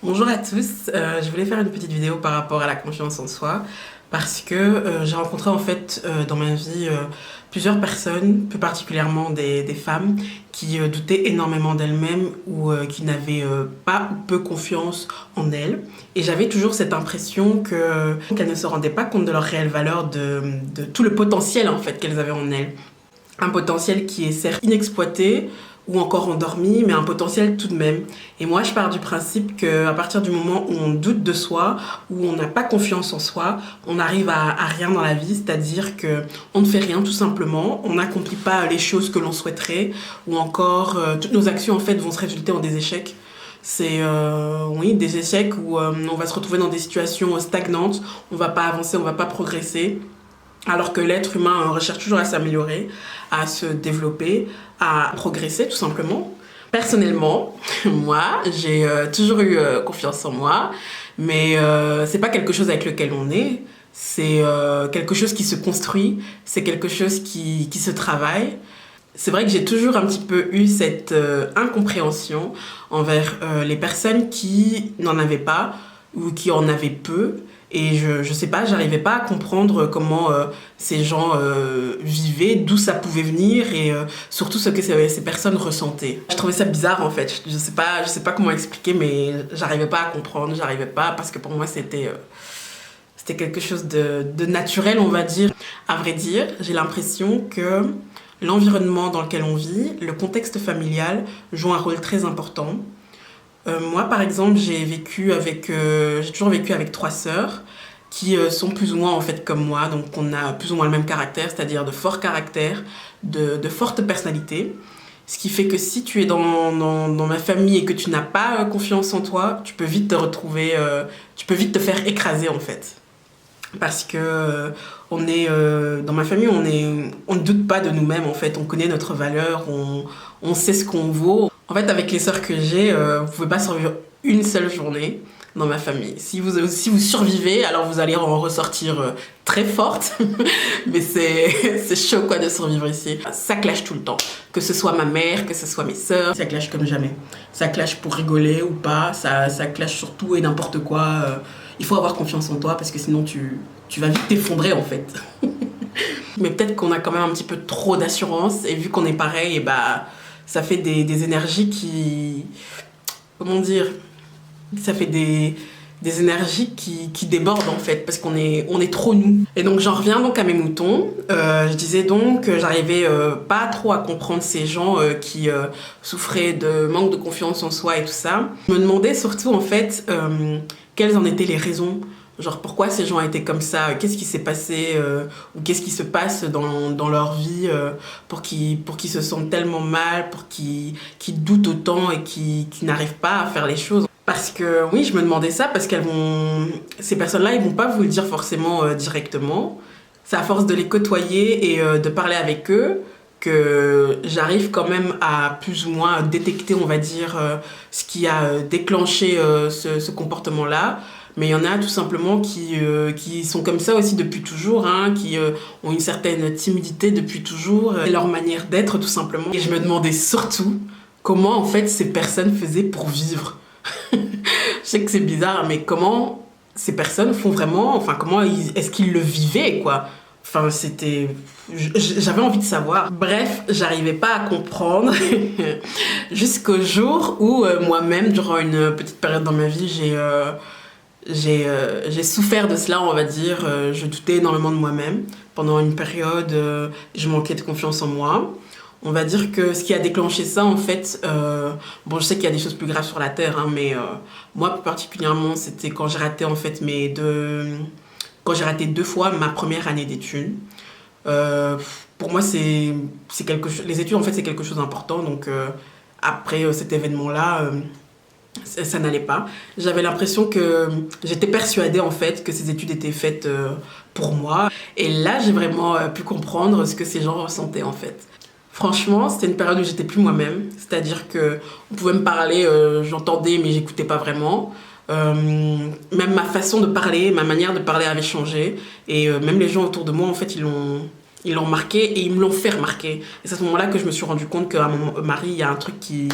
Bonjour à tous, je voulais faire une petite vidéo par rapport à la confiance en soi parce que j'ai rencontré en fait dans ma vie plusieurs personnes, plus particulièrement des femmes qui doutaient énormément d'elles-mêmes ou qui n'avaient pas ou peu confiance en elles. Et j'avais toujours cette impression qu'elles ne se rendaient pas compte de leur réelle valeur, de tout le potentiel en fait qu'elles avaient en elles. Un potentiel qui est certes inexploité ou encore endormi, mais un potentiel tout de même. Et moi, je pars du principe qu'à partir du moment où on doute de soi, où on n'a pas confiance en soi, on n'arrive à rien dans la vie, c'est-à-dire qu'on ne fait rien tout simplement, on n'accomplit pas les choses que l'on souhaiterait, ou encore toutes nos actions en fait vont se résulter en des échecs. C'est oui, des échecs où on va se retrouver dans des situations stagnantes, on va pas avancer, on va pas progresser. Alors que l'être humain recherche toujours à s'améliorer, à se développer, à progresser tout simplement. Personnellement, moi, j'ai toujours eu confiance en moi, mais c'est pas quelque chose avec lequel on est. C'est quelque chose qui se construit, c'est quelque chose qui se travaille. C'est vrai que j'ai toujours un petit peu eu cette incompréhension envers les personnes qui n'en avaient pas ou qui en avaient peu. Et je sais pas, j'arrivais pas à comprendre comment ces gens vivaient, d'où ça pouvait venir et surtout ce que ces personnes ressentaient. Je trouvais ça bizarre en fait. Je sais pas comment expliquer, mais j'arrivais pas à comprendre, j'arrivais pas parce que pour moi c'était quelque chose de naturel, on va dire. À vrai dire, j'ai l'impression que l'environnement dans lequel on vit, le contexte familial joue un rôle très important. Moi, par exemple, j'ai toujours vécu avec trois sœurs qui sont plus ou moins en fait comme moi, donc on a plus ou moins le même caractère, c'est-à-dire de fort caractère, de fortes personnalités. Ce qui fait que si tu es dans ma famille et que tu n'as pas confiance en toi, tu peux vite te retrouver, tu peux vite te faire écraser en fait. Parce que dans ma famille, on ne doute pas de nous-mêmes en fait, on connaît notre valeur, on sait ce qu'on vaut. En fait, avec les sœurs que j'ai, vous pouvez pas survivre une seule journée dans ma famille. Si vous survivez, alors vous allez en ressortir très forte. Mais c'est chaud quoi de survivre ici. Ça clash tout le temps. Que ce soit ma mère, que ce soit mes sœurs. Ça clash comme jamais. Ça clash pour rigoler ou pas. Ça clash sur tout et n'importe quoi. Il faut avoir confiance en toi parce que sinon tu vas vite t'effondrer en fait. Mais peut-être qu'on a quand même un petit peu trop d'assurance et vu qu'on est pareil, et bah ça fait des énergies qui... Comment dire? Ça fait des énergies qui débordent en fait, parce on est trop nous. Et donc j'en reviens donc à mes moutons. Je disais donc que j'arrivais pas trop à comprendre ces gens qui souffraient de manque de confiance en soi et tout ça. Je me demandais surtout en fait quelles en étaient les raisons. Genre pourquoi ces gens étaient comme ça, qu'est-ce qui s'est passé ou qu'est-ce qui se passe dans leur vie pour qu'ils se sentent tellement mal, pour qu'ils doutent autant et qu'ils n'arrivent pas à faire les choses. Parce que oui, je me demandais ça parce ces personnes-là, ils vont pas vous le dire forcément directement. C'est à force de les côtoyer et de parler avec eux que j'arrive quand même à plus ou moins détecter, on va dire, ce qui a déclenché ce comportement-là. Mais il y en a tout simplement qui sont comme ça aussi depuis toujours, hein, qui ont une certaine timidité depuis toujours, et leur manière d'être tout simplement. Et je me demandais surtout comment en fait ces personnes faisaient pour vivre. Je sais que c'est bizarre, mais comment ces personnes font vraiment, enfin comment est-ce qu'ils le vivaient quoi. Enfin j'avais envie de savoir. Bref, j'arrivais pas à comprendre jusqu'au jour où moi-même, durant une petite période dans ma vie, j'ai souffert de cela, on va dire. Je doutais énormément de moi-même. Pendant une période, je manquais de confiance en moi. On va dire que ce qui a déclenché ça, en fait, bon, je sais qu'il y a des choses plus graves sur la Terre, hein, mais moi, plus particulièrement, c'était quand j'ai raté, en fait, quand j'ai raté 2 fois ma première année d'études. Pour moi, c'est quelque chose... Les études, en fait, c'est quelque chose d'important. Donc, après cet événement-là... ça n'allait pas. J'avais l'impression que j'étais persuadée en fait que ces études étaient faites pour moi. Et là, j'ai vraiment pu comprendre ce que ces gens ressentaient en fait. Franchement, c'était une période où j'étais plus moi-même. C'est-à-dire que on pouvait me parler, j'entendais mais j'écoutais pas vraiment. Même ma façon de parler, ma manière de parler avait changé. Et même les gens autour de moi, en fait, Ils l'ont remarqué et ils me l'ont fait remarquer. Et c'est à ce moment-là que je me suis rendu compte qu'à mon mari, il y a un truc qui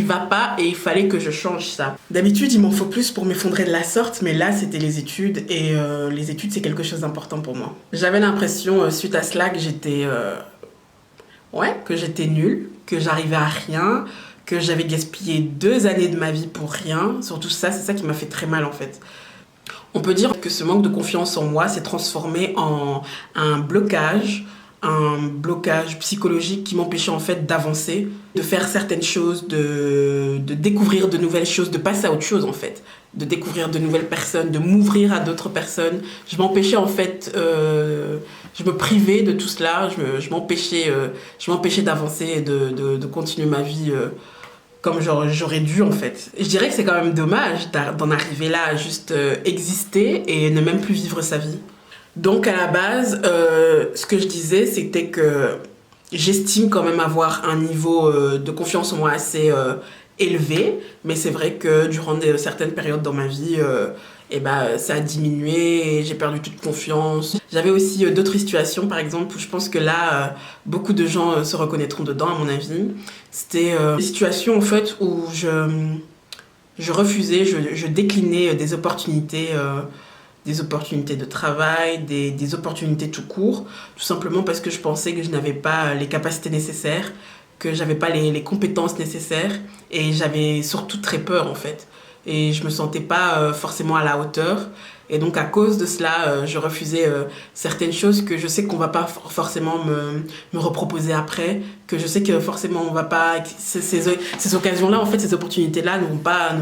va pas et il fallait que je change ça. D'habitude, il m'en faut plus pour m'effondrer de la sorte, mais là, c'était les études et les études, c'est quelque chose d'important pour moi. J'avais l'impression, suite à cela, que j'étais nulle, que j'arrivais à rien, que j'avais gaspillé 2 années de ma vie pour rien. Surtout ça, c'est ça qui m'a fait très mal en fait. On peut dire que ce manque de confiance en moi s'est transformé en un blocage psychologique qui m'empêchait en fait d'avancer, de faire certaines choses, de découvrir de nouvelles choses, de passer à autre chose en fait, de découvrir de nouvelles personnes, de m'ouvrir à d'autres personnes. Je m'empêchais en fait, je me privais de tout cela, je m'empêchais d'avancer et de continuer ma vie comme j'aurais dû en fait. Je dirais que c'est quand même dommage d'en arriver là à juste exister et ne même plus vivre sa vie. Donc à la base, ce que je disais, c'était que j'estime quand même avoir un niveau de confiance en moi assez élevé, mais c'est vrai que durant certaines périodes dans ma vie, ça a diminué et j'ai perdu toute confiance. J'avais aussi d'autres situations, par exemple, où je pense que là, beaucoup de gens se reconnaîtront dedans, à mon avis. C'était des situations, en fait, où je refusais, je déclinais des opportunités de travail, des opportunités tout court, tout simplement parce que je pensais que je n'avais pas les capacités nécessaires, que j'avais pas les compétences nécessaires et j'avais surtout très peur en fait. Et je me sentais pas forcément à la hauteur. Et donc à cause de cela, je refusais certaines choses que je sais qu'on va pas forcément me reproposer après, que je sais que forcément on va pas... Ces occasions-là, en fait, ces opportunités-là ne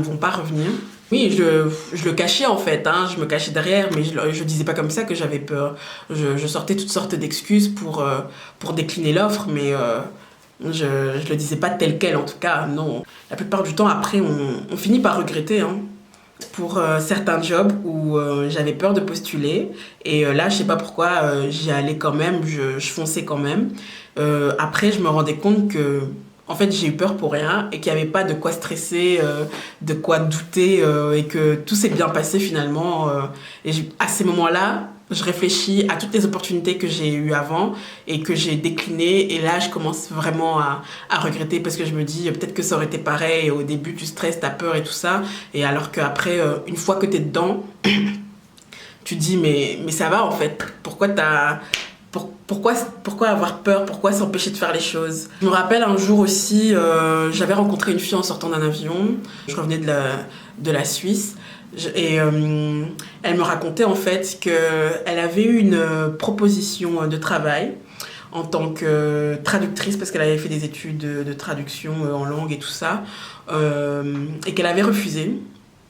vont pas revenir. Oui, je le cachais en fait, hein, je me cachais derrière, mais je disais pas comme ça que j'avais peur. Je sortais toutes sortes d'excuses pour décliner l'offre, mais je le disais pas tel quel en tout cas, non. La plupart du temps, après, on finit par regretter, hein. Pour certains jobs où j'avais peur de postuler, et là, je sais pas pourquoi, j'y allais quand même, je fonçais quand même. Après, je me rendais compte que en fait, j'ai eu peur pour rien et qu'il n'y avait pas de quoi stresser, de quoi douter et que tout s'est bien passé finalement. À ces moments-là, je réfléchis à toutes les opportunités que j'ai eues avant et que j'ai déclinées. Et là, je commence vraiment à regretter parce que je me dis peut-être que ça aurait été pareil. Au début, tu stresses, tu as peur et tout ça. Et alors qu'après, une fois que tu es dedans, tu te dis mais ça va en fait. Pourquoi avoir peur? Pourquoi s'empêcher de faire les choses? Je me rappelle un jour aussi, j'avais rencontré une fille en sortant d'un avion. Je revenais de la Suisse. Elle me racontait en fait qu'elle avait eu une proposition de travail en tant que traductrice, parce qu'elle avait fait des études de traduction en langue et tout ça, et qu'elle avait refusé.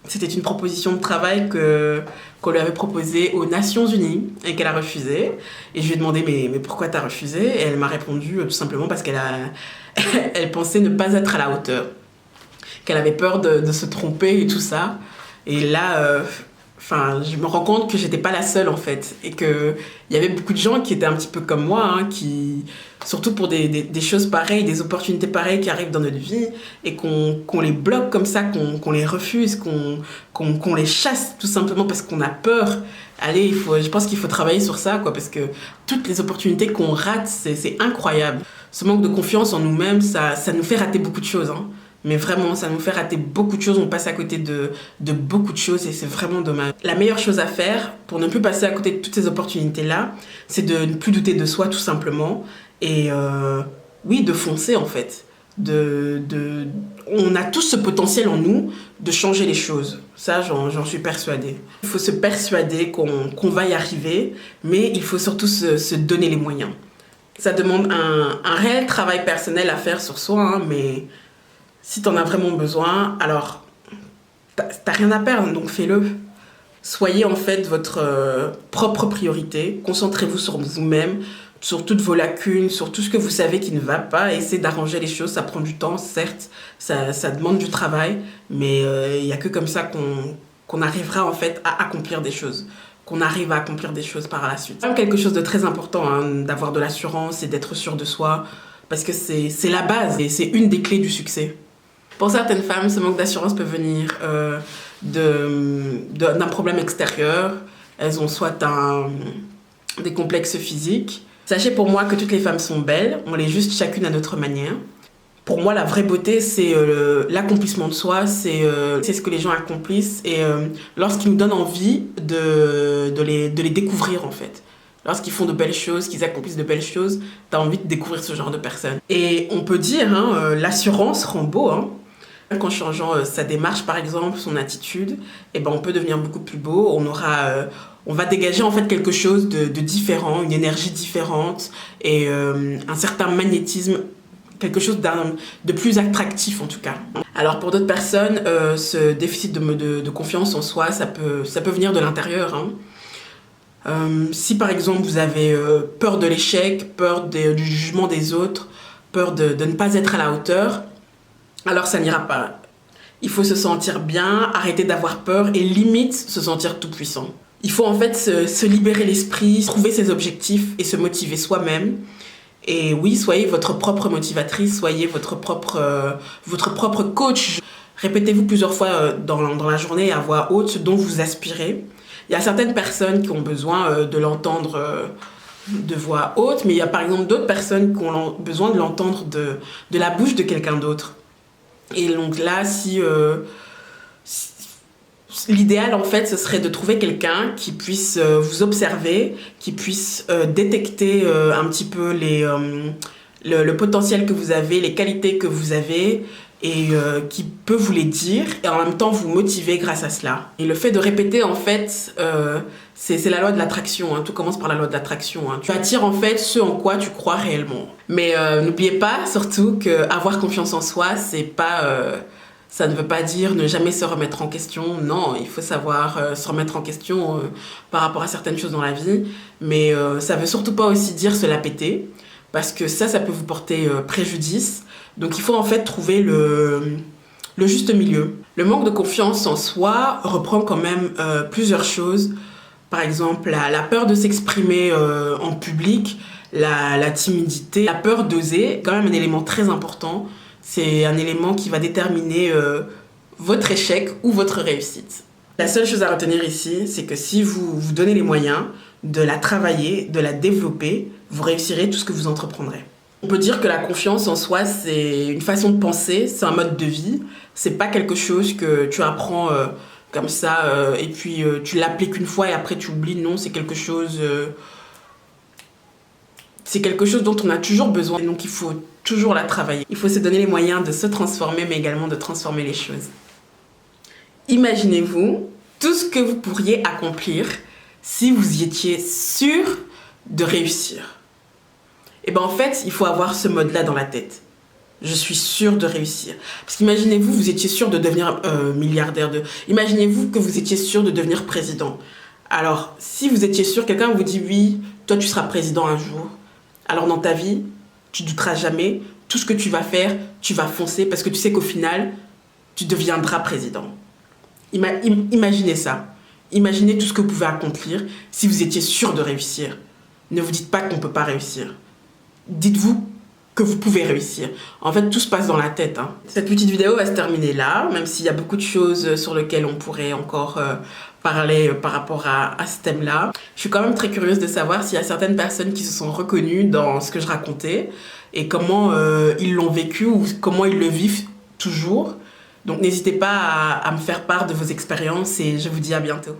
C'était une proposition de travail qu'on lui avait proposée aux Nations Unies et qu'elle a refusé. Et je lui ai demandé mais pourquoi t'as refusé? Et elle m'a répondu tout simplement parce elle pensait ne pas être à la hauteur. Qu'elle avait peur de se tromper et tout ça. Et là, je me rends compte que j'étais pas la seule en fait. Et qu'il y avait beaucoup de gens qui étaient un petit peu comme moi, hein, surtout pour des choses pareilles, des opportunités pareilles qui arrivent dans notre vie et qu'on les bloque comme ça, qu'on les refuse, qu'on les chasse tout simplement parce qu'on a peur. Allez, je pense qu'il faut travailler sur ça, quoi, parce que toutes les opportunités qu'on rate, c'est incroyable. Ce manque de confiance en nous-mêmes, ça nous fait rater beaucoup de choses, hein. Mais vraiment, ça nous fait rater beaucoup de choses, on passe à côté de beaucoup de choses et c'est vraiment dommage. La meilleure chose à faire pour ne plus passer à côté de toutes ces opportunités-là, c'est de ne plus douter de soi tout simplement et oui, de foncer en fait. On a tous ce potentiel en nous de changer les choses. Ça, j'en suis persuadée. Il faut se persuader qu'on va y arriver, mais il faut surtout se donner les moyens. Ça demande un réel travail personnel à faire sur soi, hein, mais si t'en as vraiment besoin, alors t'as rien à perdre, donc fais-le. Soyez en fait votre propre priorité. Concentrez-vous sur vous-même, sur toutes vos lacunes, sur tout ce que vous savez qui ne va pas. Essayez d'arranger les choses, ça prend du temps, certes, ça demande du travail, mais il n'y a que comme ça qu'on arrivera en fait à accomplir des choses. Qu'on arrive à accomplir des choses par la suite. C'est quand même quelque chose de très important, hein, d'avoir de l'assurance et d'être sûr de soi, parce que c'est la base et c'est une des clés du succès. Pour certaines femmes, ce manque d'assurance peut venir d'un problème extérieur. Elles ont soit des complexes physiques, Sachez pour moi que toutes les femmes sont belles, on l'est juste chacune à notre manière. Pour moi, la vraie beauté, c'est l'accomplissement de soi, c'est ce que les gens accomplissent et lorsqu'ils nous donnent envie de les découvrir en fait. Lorsqu'ils font de belles choses, qu'ils accomplissent de belles choses, t'as envie de découvrir ce genre de personnes. Et on peut dire, hein, l'assurance rend beau. Hein. Qu'en changeant sa démarche, par exemple, son attitude, eh ben, on peut devenir beaucoup plus beau. On va dégager en fait quelque chose de différent, une énergie différente et un certain magnétisme, quelque chose de plus attractif en tout cas. Alors pour d'autres personnes, ce déficit de confiance en soi, ça peut venir de l'intérieur. Hein. Si par exemple vous avez peur de l'échec, peur du jugement des autres, peur de ne pas être à la hauteur, alors ça n'ira pas. Il faut se sentir bien, arrêter d'avoir peur et limite se sentir tout puissant. Il faut en fait se libérer l'esprit, trouver ses objectifs et se motiver soi-même. Et oui, soyez votre propre motivatrice, soyez votre propre coach. Répétez-vous plusieurs fois dans la journée à voix haute ce dont vous aspirez. Il y a certaines personnes qui ont besoin de l'entendre de voix haute, mais il y a par exemple d'autres personnes qui ont besoin de l'entendre de la bouche de quelqu'un d'autre. Et donc là, l'idéal en fait, ce serait de trouver quelqu'un qui puisse vous observer, qui puisse détecter un petit peu le potentiel que vous avez, les qualités que vous avez et qui peut vous les dire et en même temps vous motiver grâce à cela. Et le fait de répéter en fait, c'est la loi de l'attraction, hein. Tout commence par la loi de l'attraction. Hein. Tu attires en fait ce en quoi tu crois réellement. Mais n'oubliez pas surtout qu'avoir confiance en soi, c'est pas... ça ne veut pas dire ne jamais se remettre en question. Non, il faut savoir se remettre en question par rapport à certaines choses dans la vie. Mais ça veut surtout pas aussi dire se la péter. Parce que ça peut vous porter préjudice. Donc il faut en fait trouver le juste milieu. Le manque de confiance en soi reprend quand même plusieurs choses. Par exemple, la peur de s'exprimer en public, la timidité, la peur d'oser, quand même un élément très important. C'est un élément qui va déterminer votre échec ou votre réussite. La seule chose à retenir ici, c'est que si vous vous donnez les moyens de la travailler, de la développer, vous réussirez tout ce que vous entreprendrez. On peut dire que la confiance en soi, c'est une façon de penser, c'est un mode de vie. C'est pas quelque chose que tu apprends comme ça et puis tu l'appliques une fois et après tu oublies. Non, c'est quelque chose dont on a toujours besoin. Et donc il faut toujours la travailler. Il faut se donner les moyens de se transformer, mais également de transformer les choses. Imaginez-vous tout ce que vous pourriez accomplir si vous y étiez sûr de réussir. Et bien en fait, il faut avoir ce mode-là dans la tête. Je suis sûre de réussir. Parce qu'imaginez-vous, vous étiez sûr de devenir milliardaire. Imaginez-vous que vous étiez sûr de devenir président. Alors, si vous étiez sûr, quelqu'un vous dit oui, toi tu seras président un jour. Alors dans ta vie, tu douteras jamais. Tout ce que tu vas faire, tu vas foncer parce que tu sais qu'au final, tu deviendras président. Imaginez ça. Imaginez tout ce que vous pouvez accomplir si vous étiez sûr de réussir. Ne vous dites pas qu'on ne peut pas réussir. Dites-vous que vous pouvez réussir. En fait, tout se passe dans la tête. Hein. Cette petite vidéo va se terminer là, même s'il y a beaucoup de choses sur lesquelles on pourrait encore parler par rapport à ce thème-là. Je suis quand même très curieuse de savoir s'il y a certaines personnes qui se sont reconnues dans ce que je racontais et comment ils l'ont vécu ou comment ils le vivent toujours. Donc n'hésitez pas à me faire part de vos expériences et je vous dis à bientôt.